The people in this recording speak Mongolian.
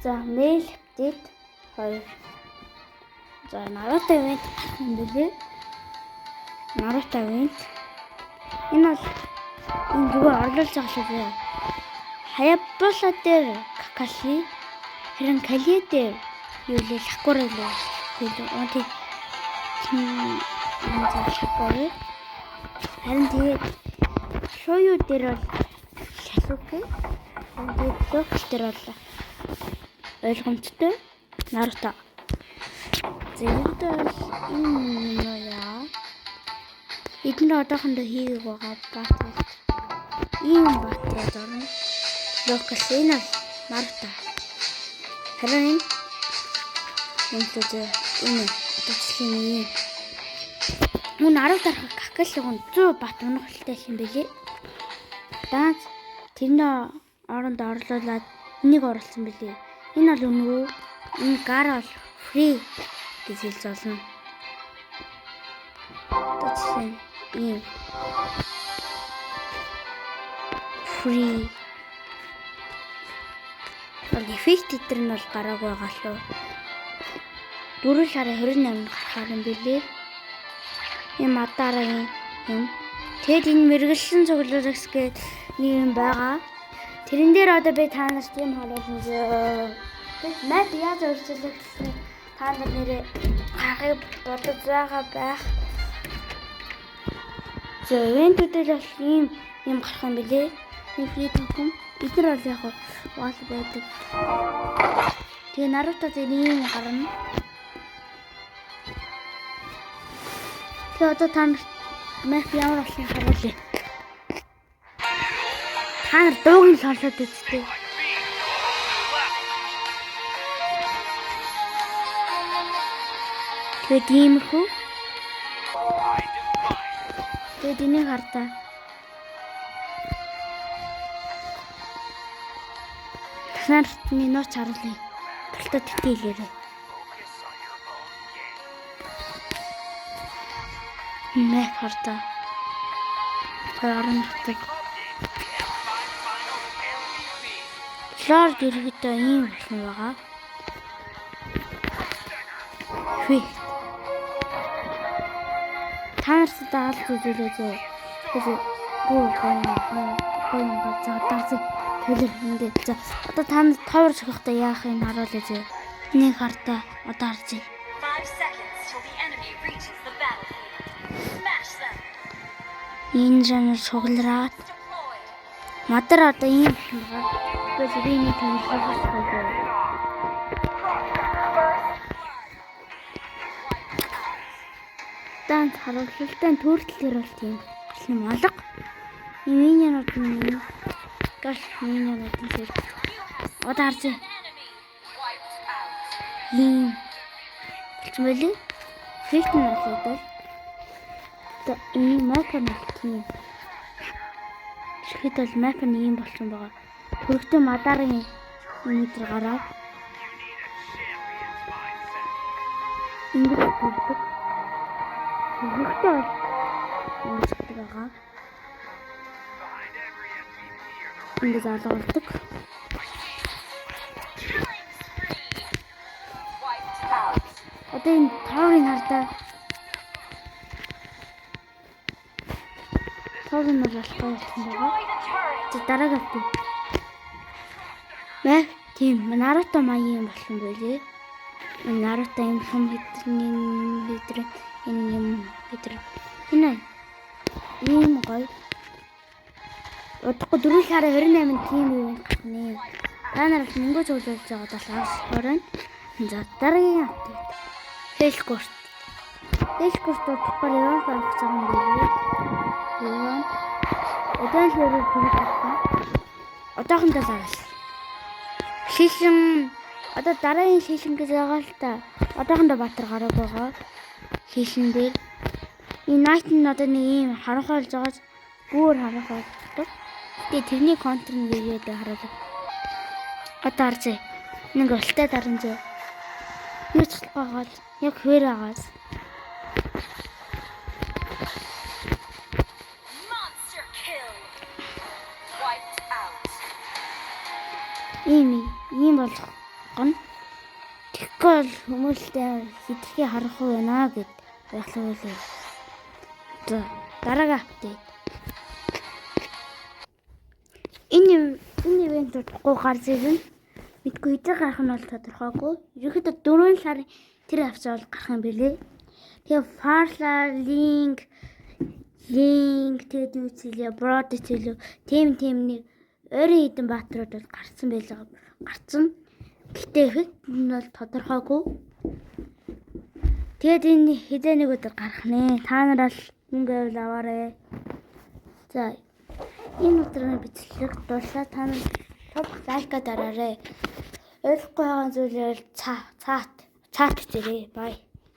За, mail update 2. За, Naruto event юм билээ. Naruto event. Энэ бол энэ зүгээр орлуулж байгаа шүү дээ. Hayabusa дээр Kakashi, харин Kali дээр юу л Sakura л үнтэй Sakura. Харин тэгээд Shoyu дээр бол Sasuke. Тэгээд Luffy дээр бол ойлгомжтой Naruto. Зэрэгтэй бол энэ яа. Эдгээр одоохондоо хийгээг байгаа баатал. Ийм баатал орно. Локас энэ Naruto. Харин энэ одоочлын юм Naruto Kakashi-г 100 бат унах хэлтэй юм бэлээ. Даанч тэрний оронд орлуулад энийг оруулсан бэлээ. Энэ бол үнэгүй. Энэ Gaara бол free гэж хэлж болно. Тэцэн ийм free эффект дээр нь бол гараагүй байгаа лөө. 4 сарын 28-нд гарахаар юм билээ. Ийм Madara-гийн юм. Тэгэд энэ мэргэлсэн цуглуулагс гээд нэг юм байгаа. Тэрэн дээр одоо би та нарт юм харуулсан зөө. Тэгэд map яаж өөрчлөлөх гэсэн та нар нэрээ харахыг бодож байгаа байх. За, event-үүдэл бол ийм гарах юм билээ. Нэг free token. Бид нар бол яг wall байдаг. Тэгээ Naruto дээр ийм гарна. Тэгээ одоо та нар map ямар болохыг харуулъя. Та нар дууг нь сонсоод үзтээ. Тэгээд иймэрхүү. Тэгээд энийг хардаа. Нарт минут харуулъя. Талтад тэтгэлээрээ. Мэх хардаа. Харагддаг. Лорд иргэдээ ийм болсон байгаа. Хүй. Танарт даалж үзүүлээ зөө. Тэгээд Хэлэр ингээд за одоо та нар товор шахахта яах юм харуулъя зөө. Нэг хартаа одоо харж. 5 seconds till the enemy reaches the battlefield. Smash them. Энэ жанр шуглараад Madara одоо ийм байгаа. Тэгээд би нэг юм хэлчихсэн. Дан харуултан төрөлтөр бол тийм юм алга. Миньонууд нь гаш миньонууд нь одоо харж. Ийм болчихмөлий. Филт нь болоод одоо ийм map нь тийм. Тэгэхэд бол map нь ийм болчихсон байгаа. Хөрөгтэй Madara-гийн өнөдөр гараад ингэж хүрдэг. Хөрөгтэй бол ингэж байгаа. Ингэж алгуулдаг. Одоо энэ таврын хардаа таврын бол болохгүй юм байгаа. За дараагаар тийм. Мэ тийм Naruto маягийн болсон байлээ. Naruto юм хүм хэдний энэ юм энэ ийм гоё. Удахгүй 4 сарын 28-нд тийм юм гарна. Та нар мөнгө зөвлөж байгаа талаас хорон. За дараагийн апдейт. Хэлкурт удахгүй явах байх цаг юм билээ. Яваа. Одоо л өөрөө төлөвлөсөн. Одоохондоо лаас. Шишин одоо дараагийн шишин гэж байгаа л та. Одоохондоо Батар гараг байгаа. Шишин дээр энэ найт нь одоо нэг ийм харанхай болж байгаа. Бүр харанхай болдог. Тэгээ тэрний контр нь ирээд харуулаа. Одоо харж. Нэг ултай даран зөө. Юу ч болохгүй яг хөр агаас. Monster kill. Wiped out. Ийм бол болгоно. Тэгэхгүй бол хүмүүстэй хитрхи харах уу байна гэд яхах үлээ. За дараагийн апдейт. Энэ ивент удахгүй гар зэвэн мэдгүй хэдэн гарах нь бол тодорхойгүй. Ерөнхийдөө 4 сарын тэр авцаа бол гарах юм билээ. Тэгээ Farla link тэгээд юу хэлээ, Broad хэлээ. Тим нэг ойрын хідэн баатрууд бол гарцсан байлаа. Гарцсан. Гэтэ effect нь бол тодорхойгүй. Тэгээд энэ хэдэн нэг өдөр гарах нэ. Та нар л мөнгө аваарэ. За энэ өдрийн бичлэг дурлаа. Та нар топ лайка дараарай. Ойлгохгүй байгаа зүйлээр цаат хийрээ. Бай.